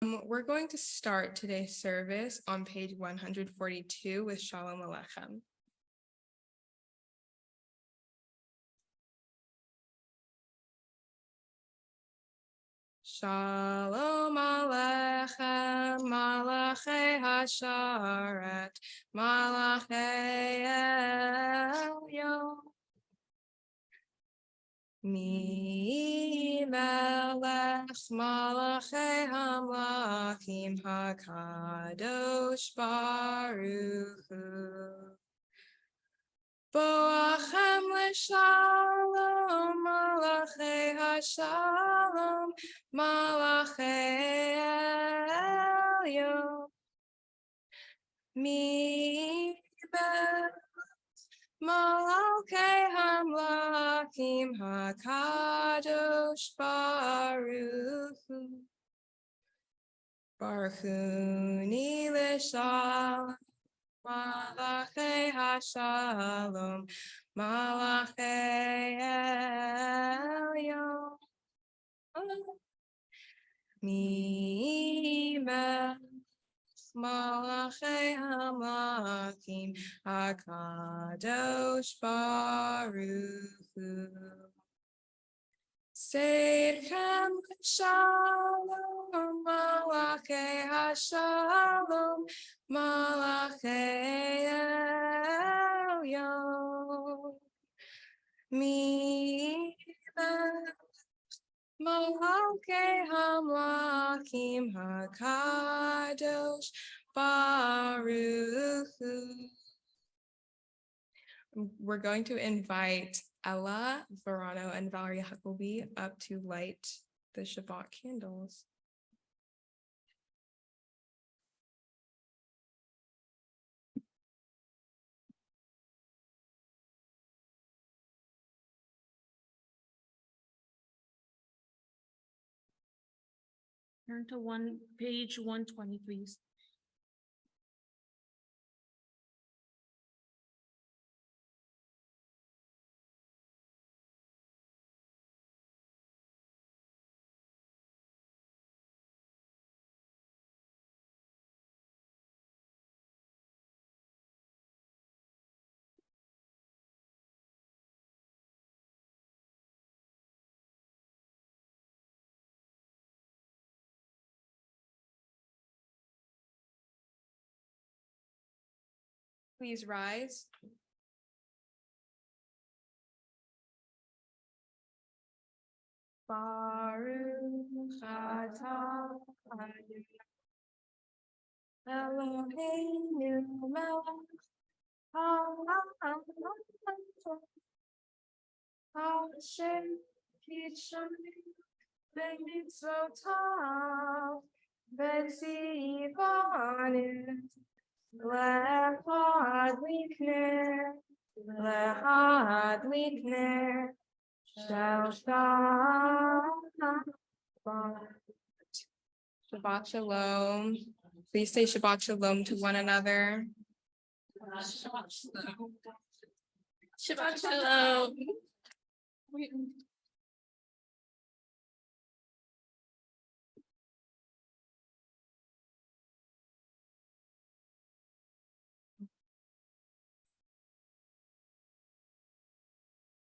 We're going to start today's service on page 142 with Shalom Aleichem. Shalom Aleichem, Malachei Hasharet, Malachei Elyon. Mi melech malachei hamlachim hakadosh baruch hu. Boachem leshalom malachei hashalom malachei elyon. Mi melech Malachei hamlachim hakadosh baruch hu. Baruchuni l'shalom malachei hashalom malachei elyon. Mi Malachei hamlachim hakadosh baruch hu. Seidchem shalom malachei hashalom malachei elyon. Mi Malachei hamlachim hakadosh baruch hu. We're going to invite Ella, Verano, and Valerie Huckleby up to light the Shabbat candles. Turn to page 120, please. Please rise. Baruch atah Eloheinu melech haolam asher kitshanu b'mitzvotav v'tzivanu Lehadlikner shel Shabbat Shalom. Please say Shabbat Shalom to one another. Shabbat Shalom. Shabbat Shalom.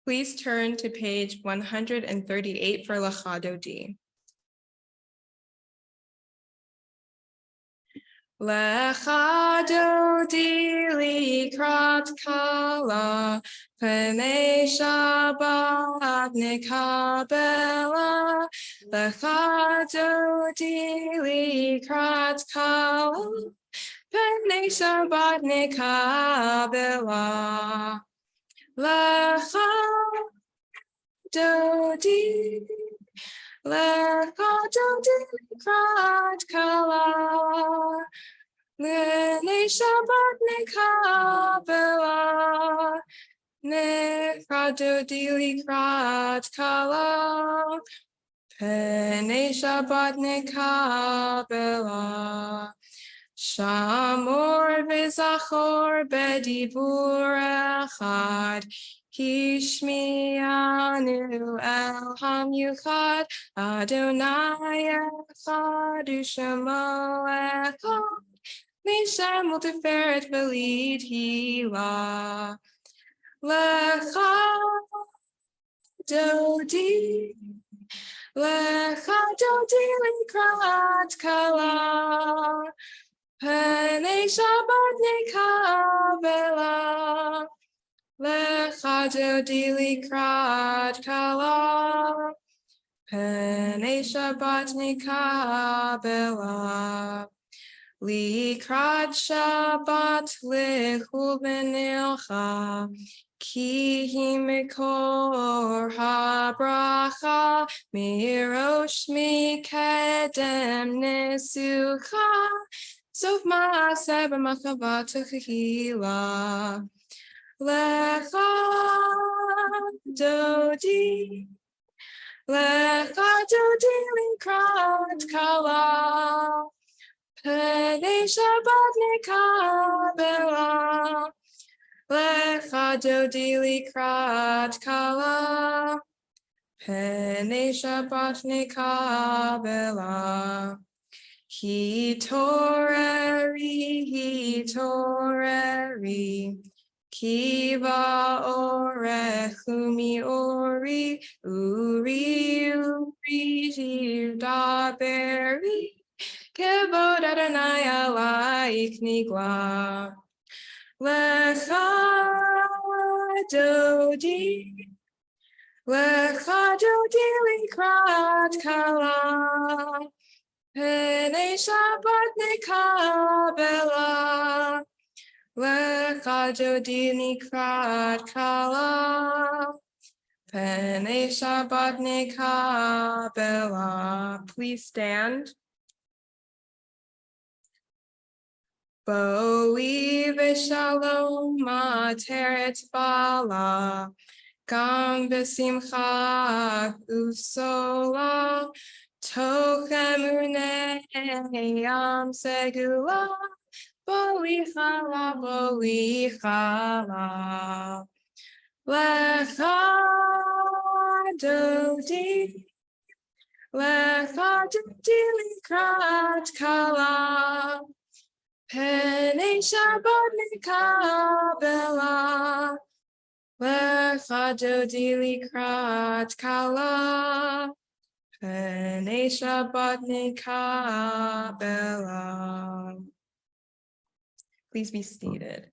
Please turn to page 138 for Lachadodi. Lechadodi likrat kala, Pnei Shabbat nikabela. Lechadodi likrat kala, Pnei Shabbat nikabela. Lechadodi likrat kala, Pnei Shabbat nikabela. Lechadodi likrat kala, Pnei Shabbat nikabela. Shamor v'zachor bedibur echad, Hishmianu el Hamyuchad, Adonai Echad, Ushemo Echad, Lishem Multiferet Velid Hila, Lecha Dodi, Lecha Dodi Likrat Kala, Penei Shabbat Nekavela, Lecha Dodi Likrat Kala, Penei Shabbat Nekavela. Likrat Shabbat lechubenilcha, ki hi mikor habracha, mirosh mikedem nesucha, sof maaseh b'machava techila. Lecha dodi, lecha dodi likrat kala. Penei Shabbat nekabela, lecha dodi likrat kala. Penei Shabbat nekabela, hitoreri, kiva orechumi ori, uri daberi. Kevod Adonai alaik nigla, lecha dodi likrat kala, penei Shabbat nekabela, lecha dodi likrat kala, penei Shabbat nekabela. Please stand. Boi v'shalom materet bala, gam v'simcha usola, tochem yam segula, boi chala, lecha dodi likrat kala. Penei Shabbat nekabela, lecha dodi likrat kala. Penei Shabbat nekabela. Please be seated.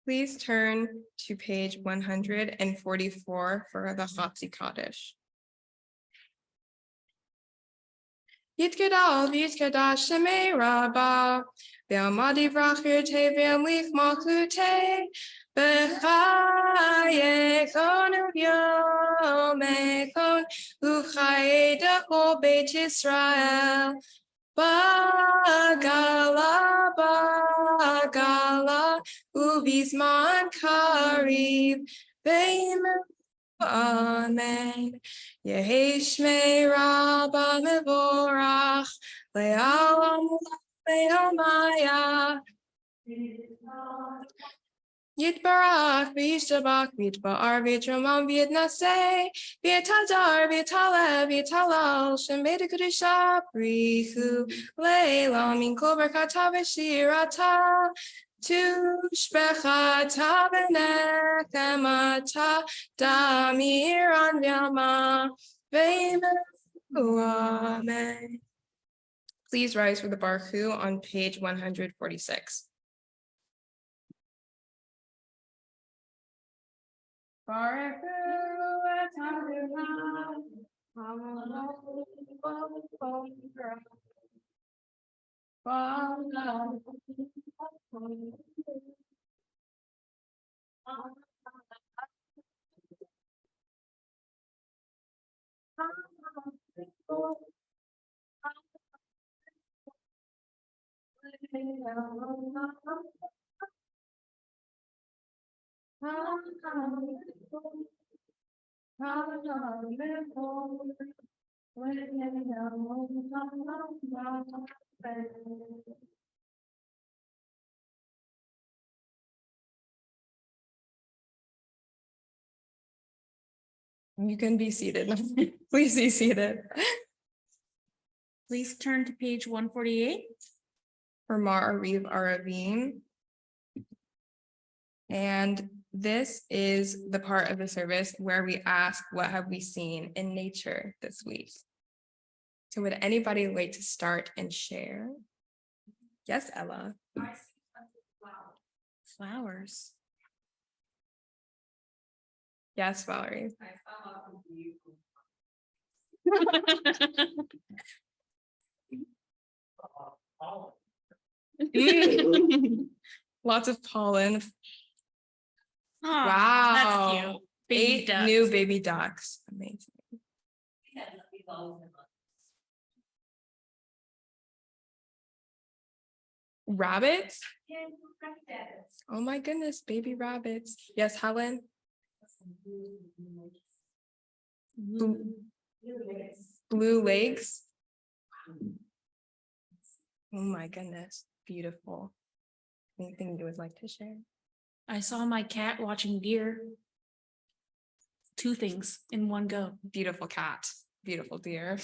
Please turn to page 144 for the Chatzi Kaddish. Yitkadal v'yitkadash shemei rabba, ve'amad yivrach yirtei ve'amlich malchutei, b'chayechon u'vyomechon, u'chayei dechol Beit Yisrael, bagala, u'bizman kariv, ve'imel Amen. Yehi Shmei Rabba Mevorach Le'alam Le'amaya Yitbarach V'yishtabach V'yitba'ar V'yitramam V'yitnaseh V'yitadar V'yitalev V'yitalal Shemei Dekudisha Brichu Le'la Min Kol Berkata V'shirata Tushbechata V'nechemata Damiran Vyama V'imenu Amen. Please rise for the Baruch on page 146. Baruch et You can be seated. Please be seated. Please turn to page 148. For Ma'ariv Aravim. And this is the part of the service where we ask, what have we seen in nature this week? So would anybody like to start and share? Yes, Ella. Flowers. Yes, Valerie. Lots of pollen. Aw, Wow. That's cute. Baby 8 ducks. new baby ducks. Amazing. Rabbits? Oh my goodness, baby rabbits. Yes, Helen? Blue legs? Oh my goodness, beautiful. Anything you would like to share? I saw my cat watching deer. 2 things in one go. Beautiful cat, beautiful deer.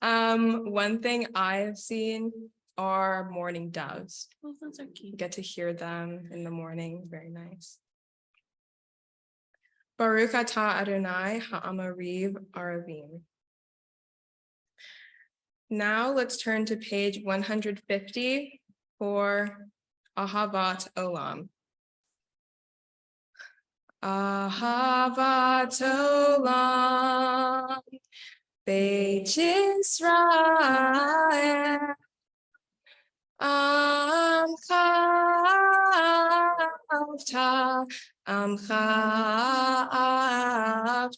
One thing I've seen are morning doves. Oh, those are You cute. get to hear them in the morning, very nice. Baruch atah Adonai ha'amariv aravim. Now let's turn to page 150 for Ahavat Olam. Ahavat Olam, Beit Yisrael, Amcha Avta, Amcha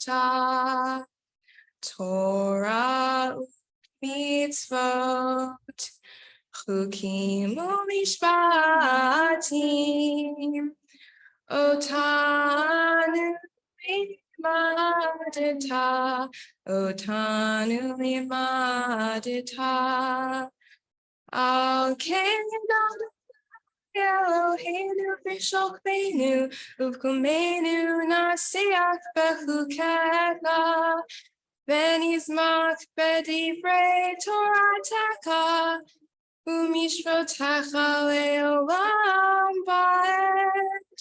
Avta, Torah mitzvot, chukim u'mishpatim, otanu limadeta, otanu limadeta, al kedah Eloheinu b'shokbeinu, uvkumeinu nasiach bechukecha, Venizmak b'divrei Toratecha, u'mishpotecha le'olam ba'ed.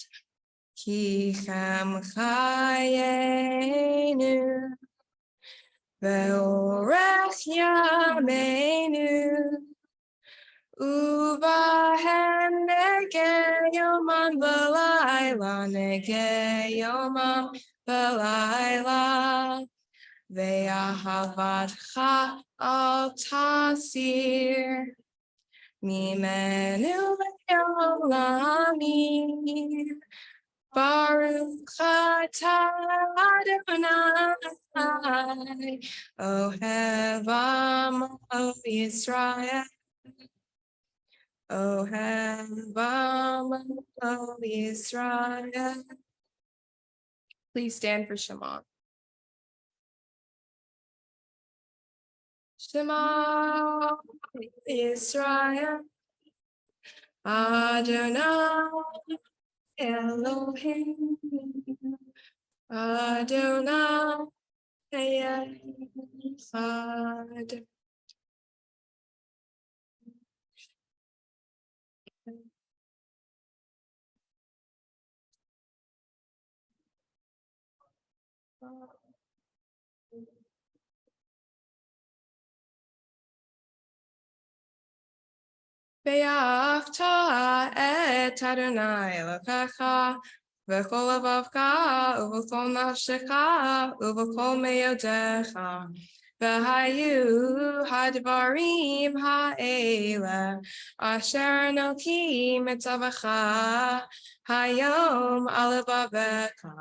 Ki chem chayenu, ve'orech yameinu, u'bahem negeh yomam v'layla, negeh yomam v'layla. Ve'ahavatcha al tasir mimenu le'olamim. Baruch atah Adonai ohev amo Yisrael, ohev amo Yisrael. Please stand for Shema. Shema Yisrael, Adonai Elohim, Adonai Echad. Ve'afta et Adonai Elokecha v'chol levavcha uv'chol nafshecha uv'chol meyodecha v'hayu hadvarim ha'ele asher anoki mitzavacha hayom alevavecha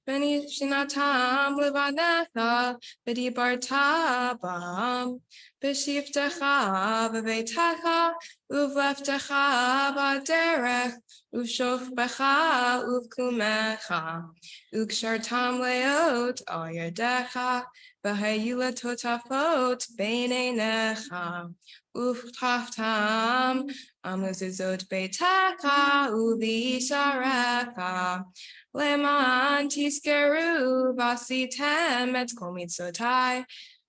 v'nishnatam levanecha v'dibarta bam v'shivtecha v'veitecha Uvleftecha b'derech, uvshofbecha uvkumecha, ukshartam leot al yerdecha, v'hayu letotafot bein einecha, Ufchaftam, Amuzizot Betaka, Ubi Sharaka, Leman Tiskeru, Vasitem, et Komitsotai,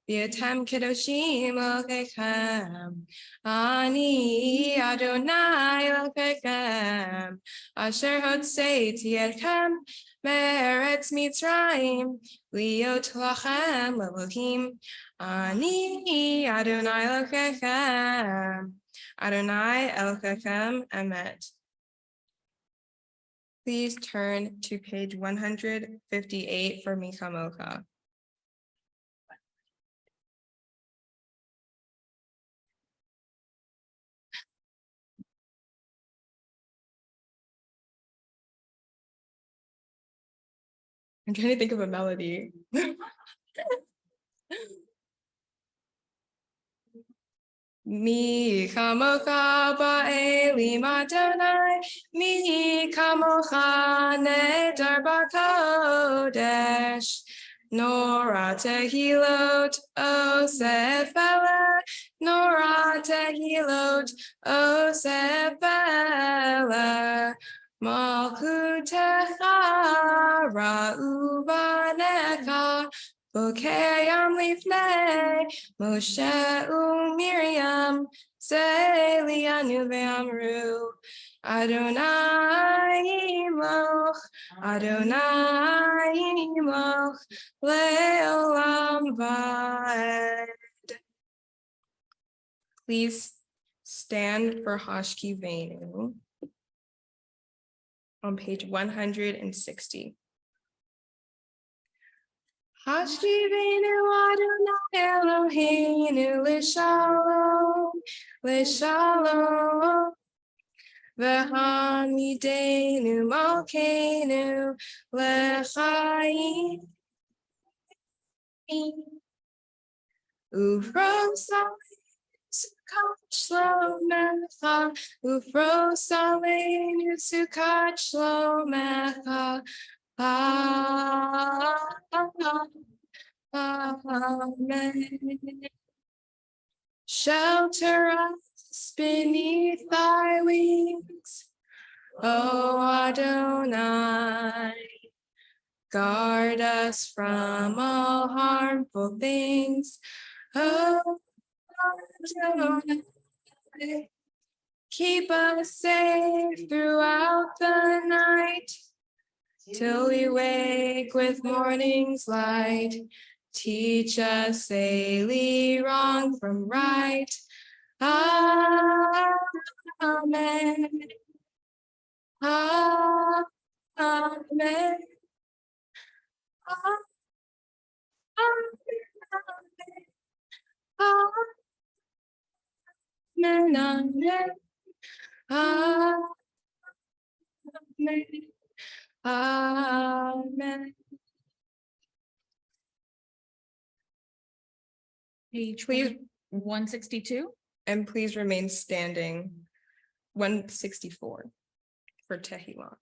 Vietem Kedoshim, Lokechem, Ani Adonai, Lokechem, Asher Hotsei Tietchem, Meretz Mitzrayim, Liot Lachem, Elohim, Ani Adonai Elokechem, Adonai Elokechem Emet. Please turn to page 158 for Mikamoka. I'm trying to think of a melody. Mi kamocha ba'elim Adonai, mi kamocha nedar b'kodesh, nora tehilot osef ele, nora tehilot osef ele, malchutecha ra'u banecha, bokeyam lifnei Moshe u'Miriam, Zelianu ve'amru, Adonai imoch, Adonai imoch, le'olam va'ed. Please stand for Hashkivenu on page 160. Hashkivenu Adonai Eloheinu l'shalom, l'shalom. V'hamidenu malkeinu l'chaim. Ufrosalenu sukat shlomecha, Ufrosalenu sukat shlomecha. Amen. Shelter us beneath thy wings, O Adonai. Guard us from all harmful things, O Adonai. Keep us safe throughout the night, till we wake with morning's light. Teach us daily wrong from right. Amen. Amen. Amen. Amen. Amen. Amen. Page Please, 162. and please remain standing. 164 for Tehillah.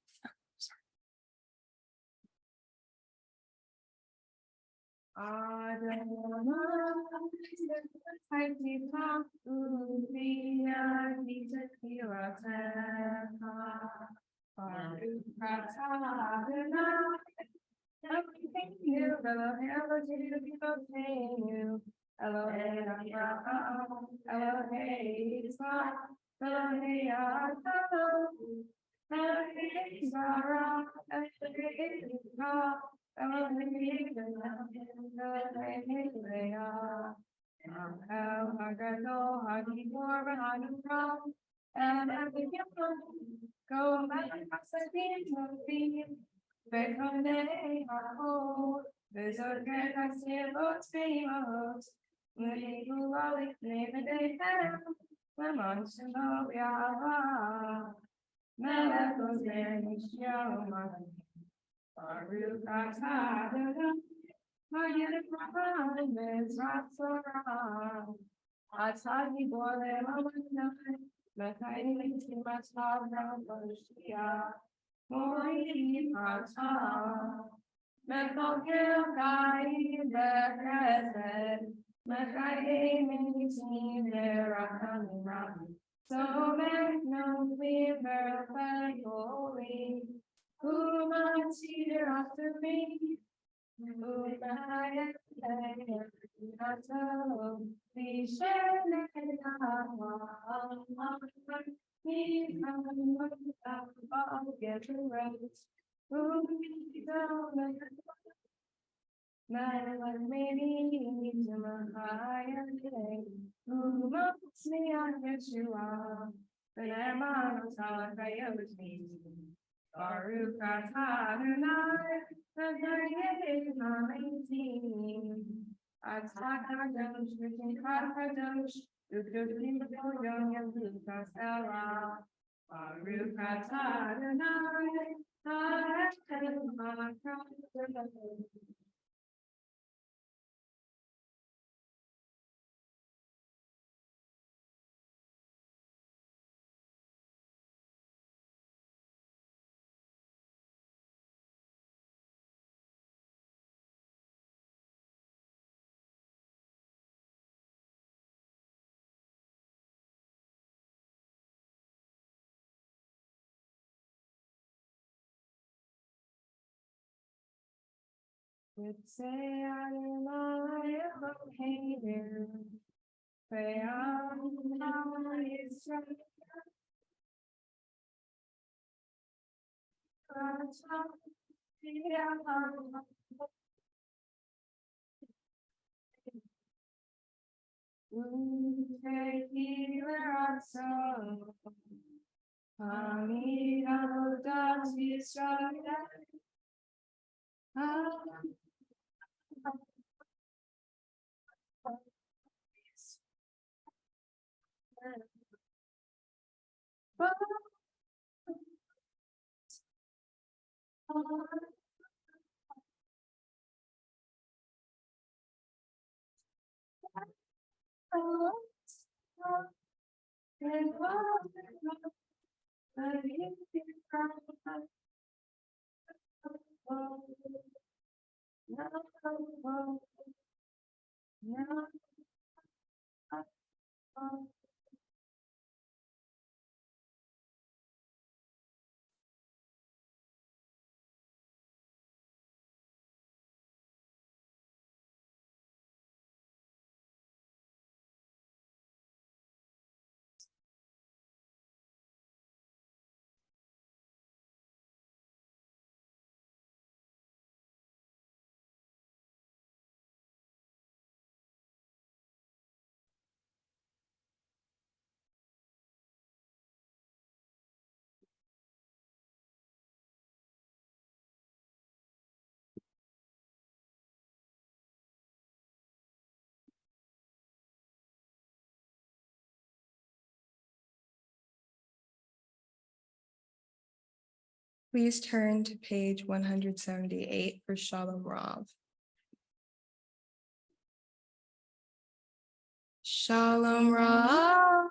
So make no fear, but holy. Who might hear after me? Who might we share Baruch atah Adonai, atah kadosh v'timcha kadosh, u'kedim b'yom yavukas elah. Baruch atah Adonai, ha'elohim ha'kadosh. Say Adonai Eloheinu, Ve'adonai Yisrael, atah Hamid Avodat Yisrael. Please turn to page 178 for Shalom Rav. Shalom Rav,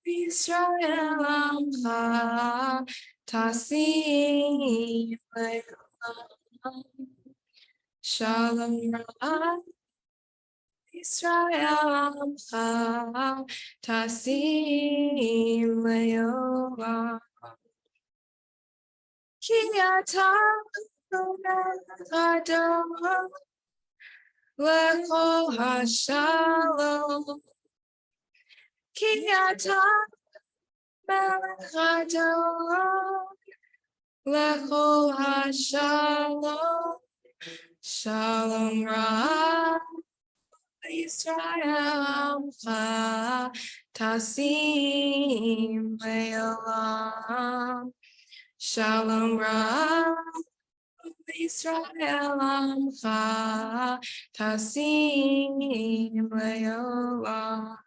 Yisrael Amcha, Tasim Le'olam. Shalom Rav, Yisrael Amcha, Tasim Le'olam. Ki atah Adonai L'chol hashalom. Ki atah Melech Adonai L'chol hashalom. Shalom Rav Yisrael Amcha, Tasim Le'olam. Shalom Rav Yisrael Amcha, Tasim Le'olam.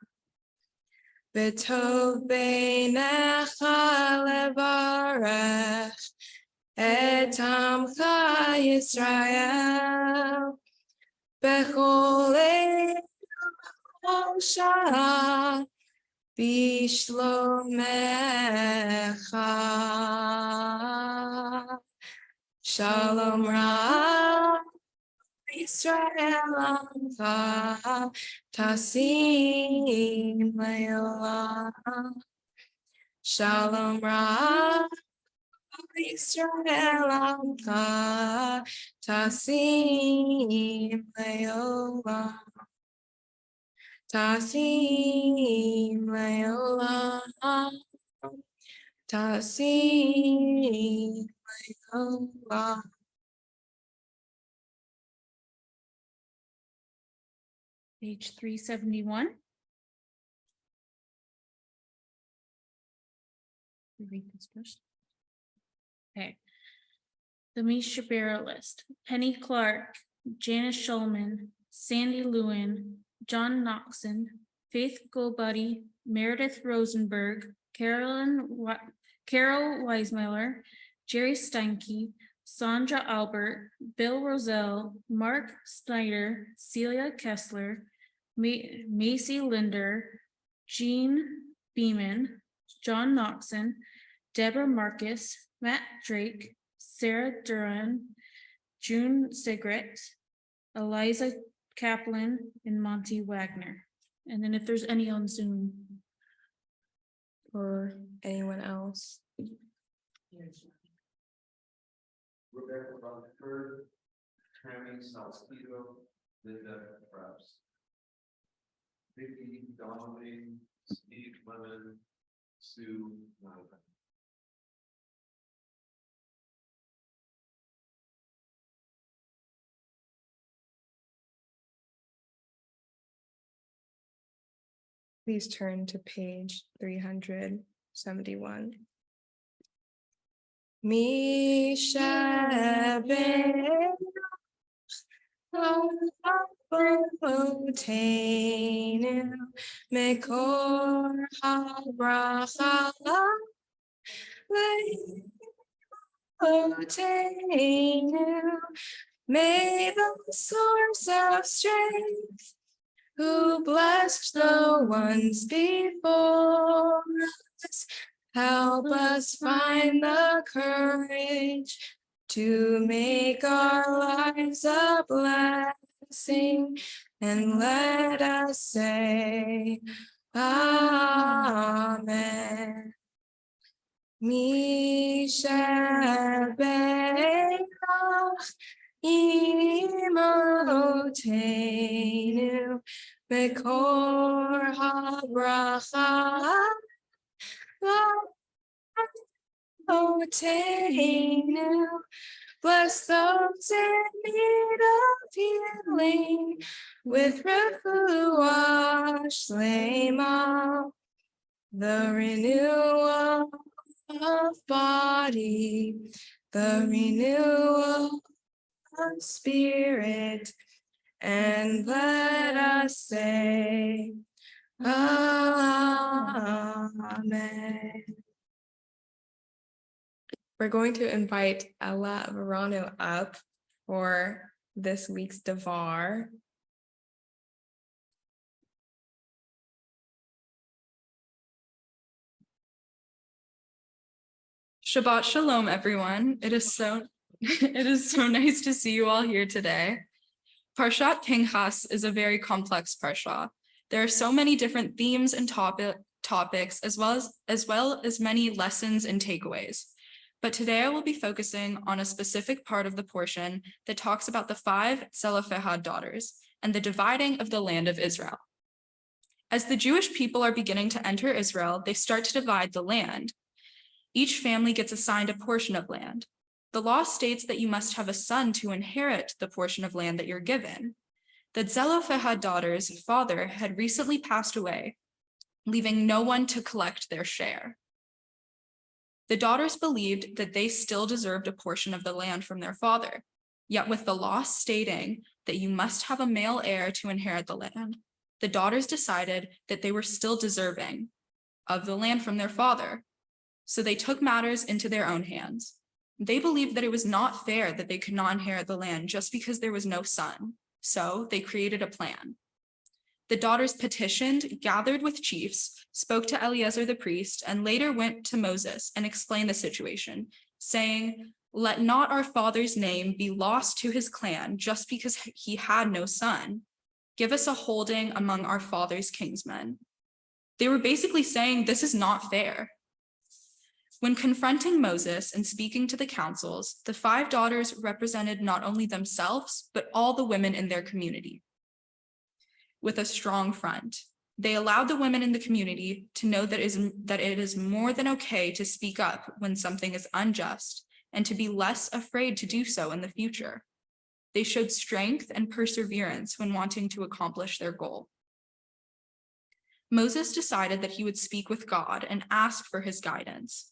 V'tov beinecha levarech et Amcha Yisrael bechol shah bishlomecha. Shalom Rav Israel Amcha Tasim Leolam. Shalom Ra Israel Amcha Tasim Leolam. Tasim Leolam. Tasim Leolam. Page 371. Read this first. Okay. The Misha Barrow list: Penny Clark, Janice Schulman, Sandy Lewin, John Noxon, Faith Goldbuddy, Meredith Rosenberg, Carol Weismiller, Jerry Steinke, Sandra Albert, Bill Roselle, Mark Snyder, Celia Kessler, Macy Linder, Jean Beeman, John Noxon, Deborah Marcus, Matt Drake, Sarah Duran, June Sigret, Eliza Kaplan, and Monty Wagner. And then if there's any on Zoom. Or anyone else. Rebecca Rutherford, Tammy Salcedo, Linda Krabs, Vicky Donnelly, Steve Lemon, Sue Donovan. Please turn to page 371. Misha Barrow Otenu Mekor HaBracha Otenu. May the source of strength, who blessed the ones before us, help us find the courage to make our lives a blessing, and let us say, Amen. Misha Berach Imotenu Mekor HaBracha Otenu. Bless those in need of healing with refuah shlema, the renewal of body, the renewal of spirit, and let us say, Amen. We're going to invite Ella Verano up for this week's Devar. Shabbat Shalom, everyone. It is so nice to see you all here today. Parshat Pinchas is a very complex parsha. There are so many different themes and topics, as well as many lessons and takeaways. But today I will be focusing on a specific part of the portion that talks about the 5 Zelophehad daughters and the dividing of the land of Israel. As the Jewish people are beginning to enter Israel, they start to divide the land. Each family gets assigned a portion of land. The law states that you must have a son to inherit the portion of land that you're given. The Zelophehad daughters' father had recently passed away, leaving no one to collect their share. The daughters believed that they still deserved a portion of the land from their father, yet with the law stating that you must have a male heir to inherit the land, the daughters decided that they were still deserving of the land from their father. So they took matters into their own hands. They believed that it was not fair that they could not inherit the land just because there was no son. So they created a plan. The daughters petitioned, gathered with chiefs, spoke to Eliezer the priest, and later went to Moses and explained the situation, saying, "Let not our father's name be lost to his clan just because he had no son. Give us a holding among our father's kinsmen." They were basically saying this is not fair. When confronting Moses and speaking to the councils, the 5 daughters represented not only themselves, but all the women in their community. With a strong front, they allowed the women in the community to know that it is more than okay to speak up when something is unjust and to be less afraid to do so in the future. They showed strength and perseverance when wanting to accomplish their goal. Moses decided that he would speak with God and ask for his guidance.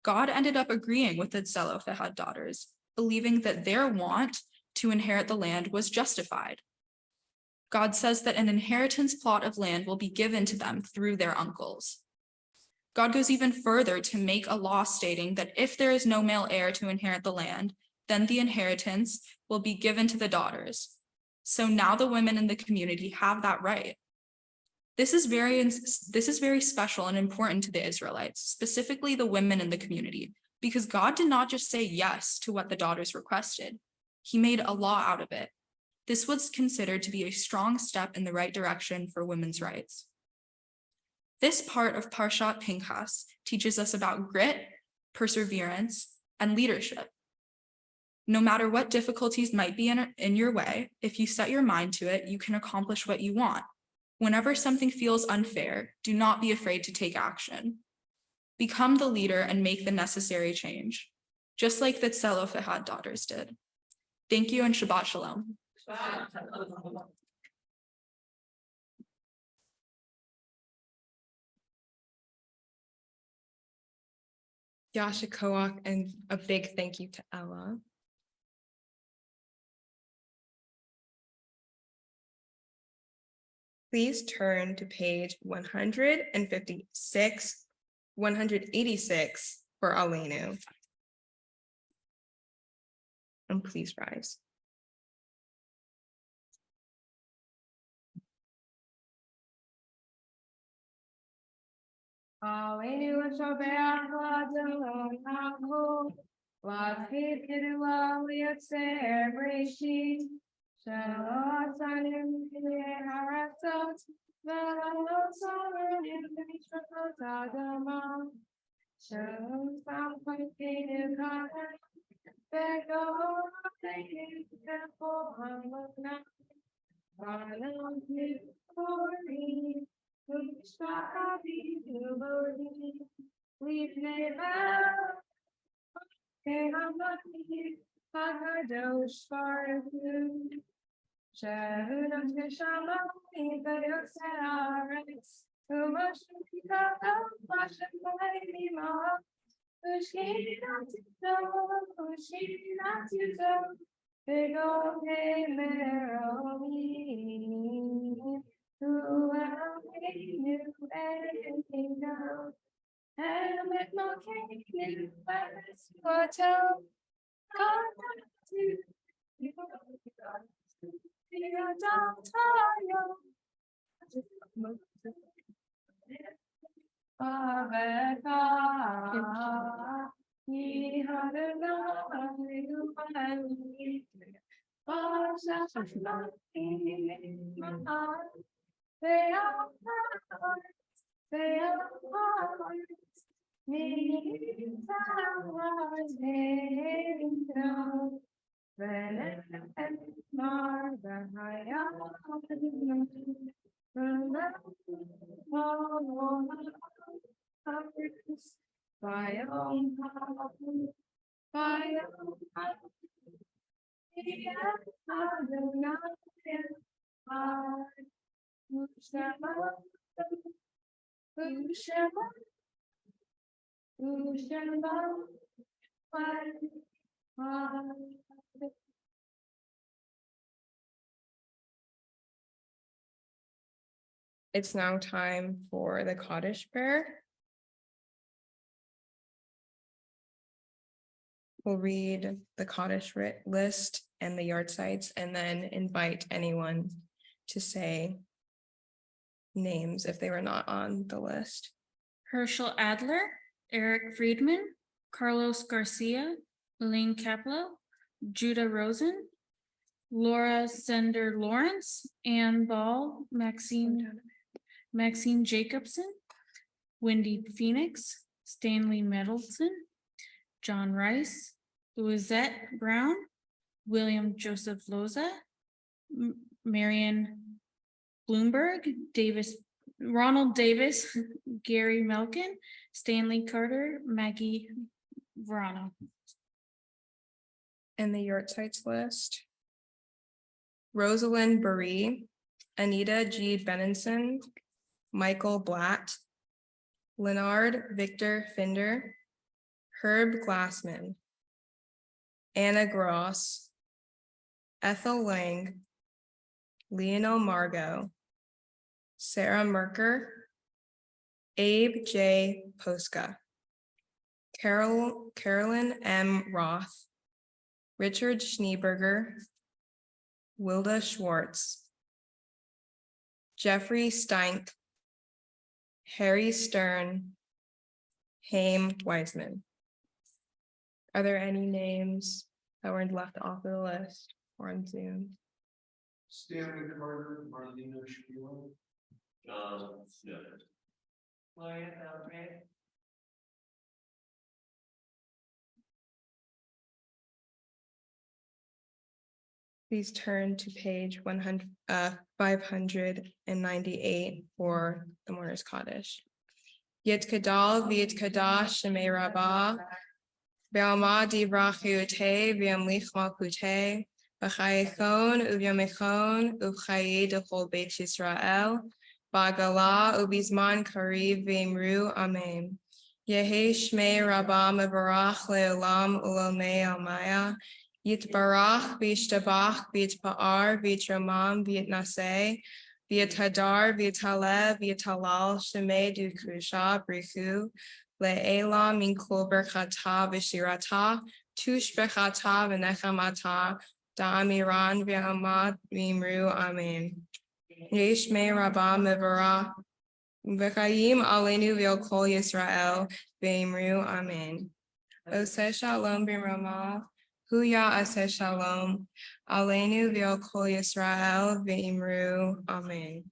God ended up agreeing with the Zelophehad daughters, believing that their want to inherit the land was justified. God says that an inheritance plot of land will be given to them through their uncles. God goes even further to make a law stating that if there is no male heir to inherit the land, then the inheritance will be given to the daughters. So now the women in the community have that right. This is very special and important to the Israelites, specifically the women in the community, because God did not just say yes to what the daughters requested. He made a law out of it. This was considered to be a strong step in the right direction for women's rights. This part of Parshat Pinchas teaches us about grit, perseverance, and leadership. No matter what difficulties might be in your way, if you set your mind to it, you can accomplish what you want. Whenever something feels unfair, do not be afraid to take action. Become the leader and make the necessary change, just like the Zelophehad daughters did. Thank you and Shabbat Shalom. Yasha Koach, and a big thank you to Ella. Please turn to page 186 for Aleinu. And please rise. Aleinu Shabbat Ladon Latvit Kedua Liatzer Breshit Shalot Sanim Haratot Velot Sanim Mishpachot Adama Shalom Sam Pankinu Kara Bego Pankinu Kepo Hamotna Valam Kipori We've never Hagadosh Farhu Shehunam Neshama Ibadot Sararis Umashim Kikata Mashim Baimima Ushina Tuzo Bego Meromi Who knew anything now? And with no king knew west or tell. Contact to you. They are hearts, they are hearts, need towers, heading down. When and Martha, high up, by own It's now time for the Kaddish prayer. We'll read the Kaddish list and the yard sites and then invite anyone to say names if they were not on the list. Herschel Adler, Eric Friedman, Carlos Garcia, Elaine Capello, Judah Rosen, Laura Sender Lawrence, Ann Ball, Maxine Jacobson, Wendy Phoenix, Stanley Middleton, John Rice, Louisette Brown, William Joseph Loza, Marion Bloomberg, Ronald Davis, Gary Melkin, Stanley Carter, Maggie Verano. And the yurt sites list. Rosalind Buree, Anita G. Benenson, Michael Blatt, Leonard Victor Finder, Herb Glassman, Anna Gross, Ethel Lang, Lionel Margot, Sarah Merker, Abe J. Posca, Carolyn M. Roth, Richard Schneeberger, Wilda Schwartz, Jeffrey Steinck, Harry Stern, Haim Wiseman. Are there any names that were left off of the list or on Zoom? Stanley Carter, Marlena Shapiro. John Smith. Please turn to page 598 for the Mourner's Kaddish. Yit Kadal, Viet Kadash, Shemei Rabbah, Be'alma Divrachu Te, V'yamlich Malkute, B'chayechon, Uvyamechon, Uvchaye Dechol Beit Yisrael, Ba'gala, Ubizman Kariv V'imru, Amen. Yehi Shmei Rabbah Mevarach Le'olam Ulomei Almaya, Yitbarach, V'yishtabach, V'yitpa'ar, V'yitramam, V'yitnaseh, V'yithadar, V'yithaleh, V'yithalal, Shemei Dukusha, Brichu, Le'elam min kol berchata v'shirata, tush bechata v'nechamata, da'amiran v'hamad v'imru, amen. Yesh me rabba mevara, v'chayim aleinu v'al kol Yisrael, v'imru, amen. Oseh shalom b'rama, huya aseh shalom, aleinu v'al kol Yisrael, v'imru, amen.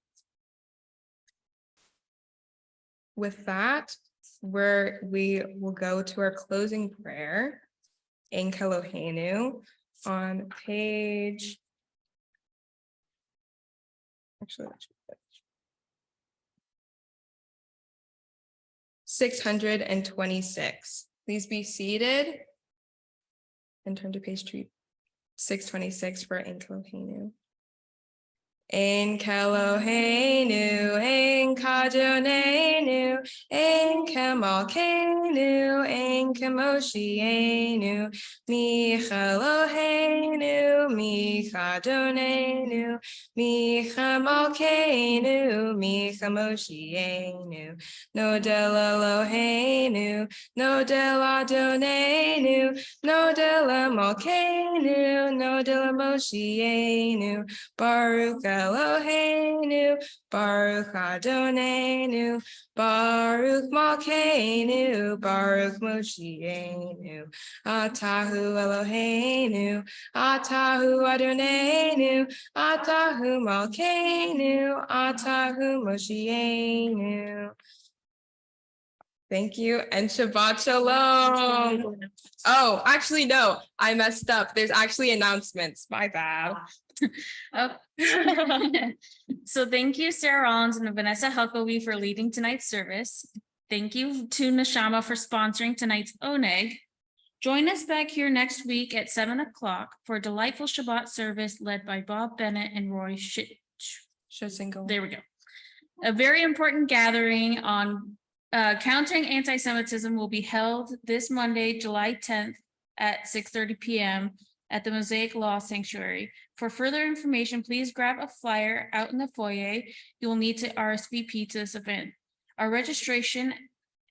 With that, we will go to our closing prayer in Kelohenu on page. Actually, 626. Please be seated and turn to page 626 for in Kelohenu. In Kelohenu, in Kadonenu, in Kemalkenu, in Kemoshienu, Michelohenu, Michadonenu, Michamalkenu, Michemoshienu, Nodel Elohenu, Nodel Adonenu, Nodel Malkenu, Nodel Moshienu, Baruch Eloheinu, Baruch Adonenu, Baruch Malkeinu, Baruch Moshienu, Atahu Eloheinu, Atahu Adonenu, Atahu Malkeinu, Atahu Moshienu. Thank you and Shabbat Shalom. Oh, actually, no, I messed up. There's actually announcements. My bad. Oh. So thank you, Sarah Rollins and Vanessa Huckleby for leading tonight's service. Thank you to Neshama for sponsoring tonight's Oneg. Join us back here next week at 7 o'clock for a delightful Shabbat service led by Bob Bennett and Roy Shingle. There we go. A very important gathering on countering anti-Semitism will be held this Monday, July 10th at 6:30 p.m. at the Mosaic Law Sanctuary. For further information, please grab a flyer out in the foyer. You will need to RSVP to this event. Our registration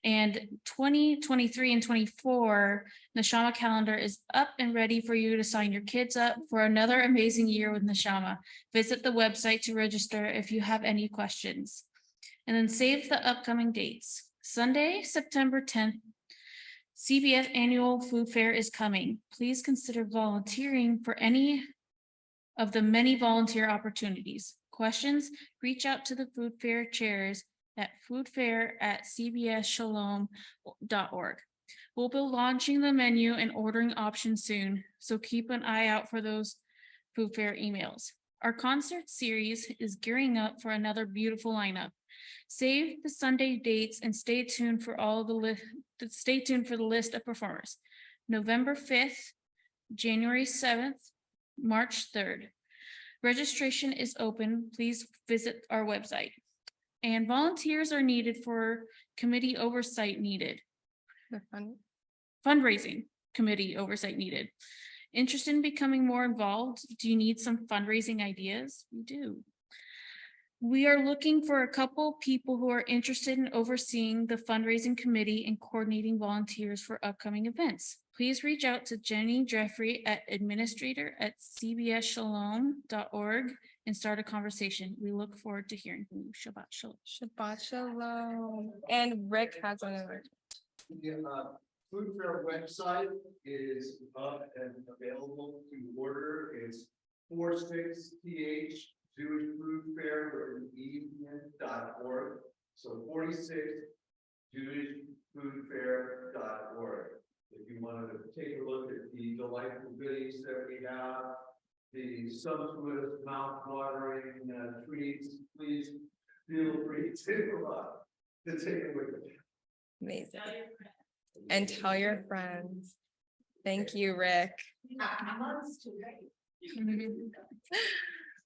and 2023 and 24 Neshama calendar is up and ready for you to sign your kids up for another amazing year with Neshama. Visit the website to register if you have any questions. And then save the upcoming dates. Sunday, September 10th, CBS Annual Food Fair is coming. Please consider volunteering for any of the many volunteer opportunities. Questions? Reach out to the food fair chairs at foodfair@cbsshalom.org. We'll be launching the menu and ordering options soon, so keep an eye out for those food fair emails. Our concert series is gearing up for another beautiful lineup. Save the Sunday dates and stay tuned for the list of performers. November 5th, January 7th, March 3rd. Registration is open. Please visit our website. And volunteers are needed for committee oversight needed. The fun. Fundraising committee oversight needed. Interested in becoming more involved? Do you need some fundraising ideas? We do. We are looking for a couple people who are interested in overseeing the fundraising committee and coordinating volunteers for upcoming events. Please reach out to Jenny Jeffrey at administrator@cbsshalom.org and start a conversation. We look forward to hearing from you. Shabbat shalom. Shabbat shalom. And Rick has another. The food fair website is up and available to order. It's 46th Jewish Food Fair evening.org. So 46 jewishfoodfair.org. If you wanted to take a look at the delightful goodies that we have, the sumptuous mouth-watering treats, please feel free to take a look at. Amazing. And tell your friends. Thank you, Rick.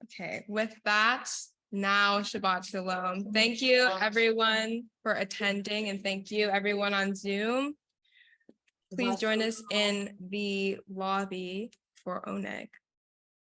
Okay, with that, now Shabbat Shalom. Thank you everyone for attending and thank you everyone on Zoom. Please join us in the lobby for Oneg.